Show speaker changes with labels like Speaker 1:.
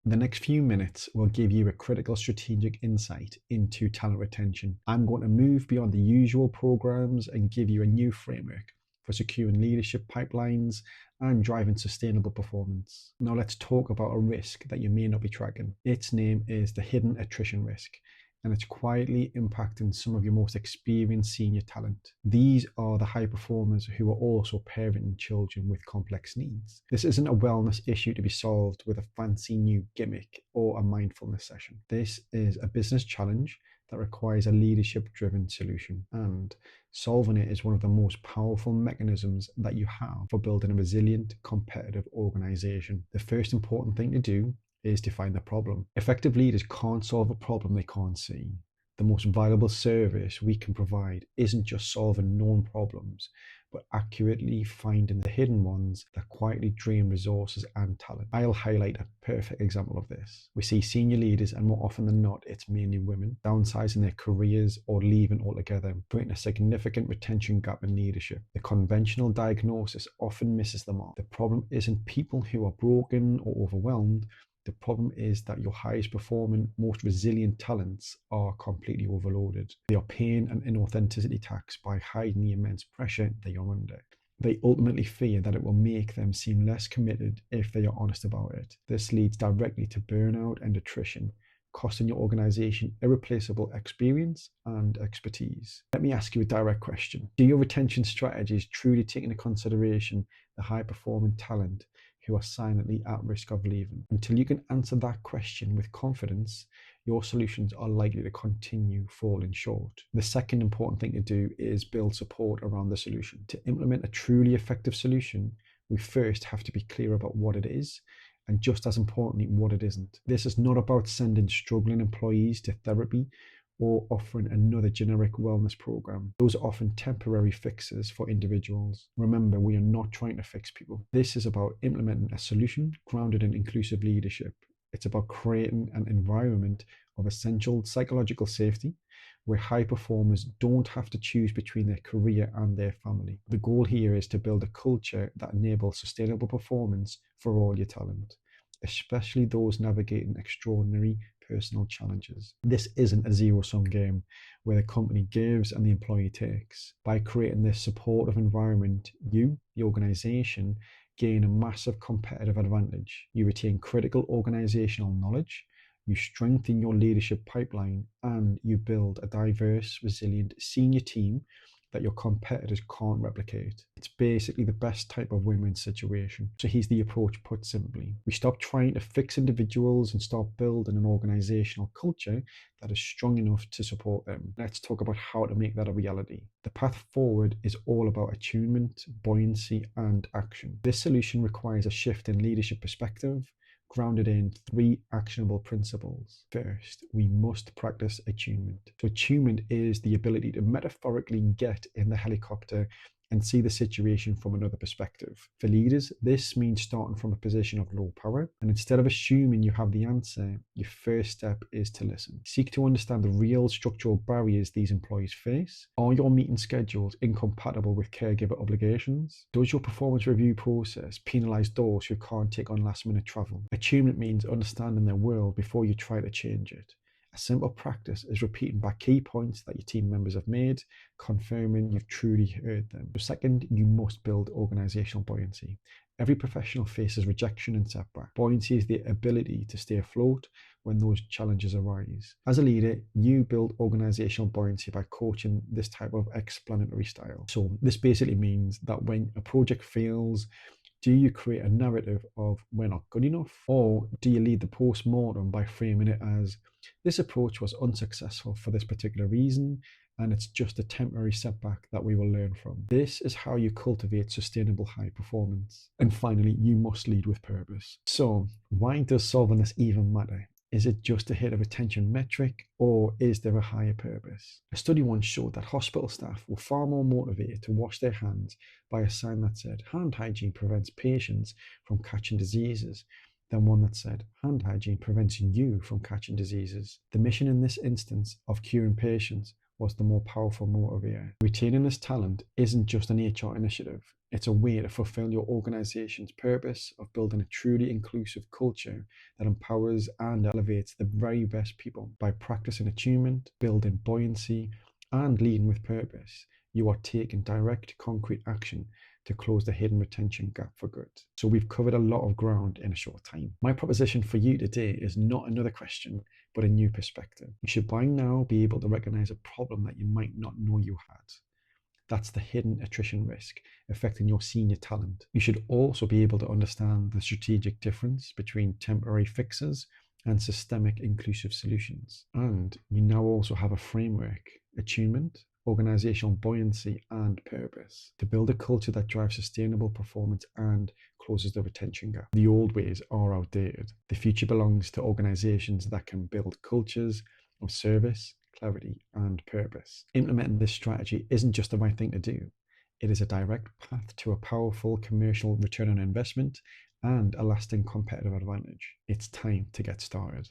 Speaker 1: The next few minutes will give you a critical strategic insight into talent retention. I'm going to move beyond the usual programs and give you a new framework for securing leadership pipelines and driving sustainable performance. Now let's talk about a risk that you may not be tracking. Its name is the hidden attrition risk, and it's quietly impacting some of your most experienced senior talent. These are the high performers who are also parenting children with complex needs. This isn't a wellness issue to be solved with a fancy new gimmick or a mindfulness session. This is a business challenge that requires a leadership-driven solution, and solving it is one of the most powerful mechanisms that you have for building a resilient, competitive organization. The first important thing to do is to find the problem. Effective leaders can't solve a problem they can't see. The most valuable service we can provide isn't just solving known problems, but accurately finding the hidden ones that quietly drain resources and talent. I'll highlight a perfect example of this. We see senior leaders, and more often than not, it's mainly women, downsizing their careers or leaving altogether, creating a significant retention gap in leadership. The conventional diagnosis often misses the mark. The problem isn't people who are broken or overwhelmed. The problem is that your highest performing, most resilient talents are completely overloaded. They are paying an inauthenticity tax by hiding the immense pressure they are under. They ultimately fear that it will make them seem less committed if they are honest about it. This leads directly to burnout and attrition, costing your organization irreplaceable experience and expertise. Let me ask you a direct question. Do your retention strategies truly take into consideration the high-performing talent who are silently at risk of leaving? Until you can answer that question with confidence, your solutions are likely to continue falling short. The second important thing to do is build support around the solution. To implement a truly effective solution, we first have to be clear about what it is, and just as importantly, what it isn't. This is not about sending struggling employees to therapy or offering another generic wellness program. Those are often temporary fixes for individuals. Remember, we are not trying to fix people. This is about implementing a solution grounded in inclusive leadership. It's about creating an environment of essential psychological safety where high performers don't have to choose between their career and their family. The goal here is to build a culture that enables sustainable performance for all your talent, especially those navigating extraordinary personal challenges. This isn't a zero-sum game where the company gives and the employee takes. By creating this supportive environment, you, the organization, gain a massive competitive advantage. You retain critical organizational knowledge, you strengthen your leadership pipeline, and you build a diverse, resilient senior team that your competitors can't replicate. It's basically the best type of win-win situation. So here's the approach put simply. We stop trying to fix individuals and start building an organizational culture that is strong enough to support them. Let's talk about how to make that a reality. The path forward is all about attunement, buoyancy, and action. This solution requires a shift in leadership perspective, grounded in 3 actionable principles. First, we must practice attunement. So attunement is the ability to metaphorically get in the helicopter and see the situation from another perspective. For leaders, this means starting from a position of low power, and instead of assuming you have the answer, your first step is to listen. Seek to understand the real structural barriers these employees face. Are your meeting schedules incompatible with caregiver obligations? Does your performance review process penalize those who can't take on last-minute travel? Attunement means understanding their world before you try to change it. A simple practice is repeating back key points that your team members have made, confirming you've truly heard them. So second, you must build organizational buoyancy. Every professional faces rejection and setback. Buoyancy is the ability to stay afloat when those challenges arise. As a leader, you build organizational buoyancy by coaching this type of explanatory style. So this basically means that when a project fails, do you create a narrative of we're not good enough? Or do you lead the post-mortem by framing it as this approach was unsuccessful for this particular reason, and it's just a temporary setback that we will learn from? This is how you cultivate sustainable high performance. And finally, you must lead with purpose. So why does solving this even matter? Is it just to hit a retention metric, or is there a higher purpose? A study once showed that hospital staff were far more motivated to wash their hands by a sign that said hand hygiene prevents patients from catching diseases than one that said hand hygiene prevents you from catching diseases. The mission in this instance of curing patients was the more powerful motivator. Retaining this talent isn't just an HR initiative, it's a way to fulfill your organization's purpose of building a truly inclusive culture that empowers and elevates the very best people. By practicing attunement, building buoyancy, and leading with purpose, you are taking direct, concrete action to close the hidden retention gap for good. So we've covered a lot of ground in a short time. My proposition for you today is not another question, but a new perspective. You should by now be able to recognize a problem that you might not know you had. That's the hidden attrition risk affecting your senior talent. You should also be able to understand the strategic difference between temporary fixes and systemic inclusive solutions. And you now also have a framework, attunement, organizational buoyancy, and purpose to build a culture that drives sustainable performance and closes the retention gap. The old ways are outdated. The future belongs to organizations that can build cultures of service, clarity, and purpose. Implementing this strategy isn't just the right thing to do. It is a direct path to a powerful commercial return on investment and a lasting competitive advantage. It's time to get started.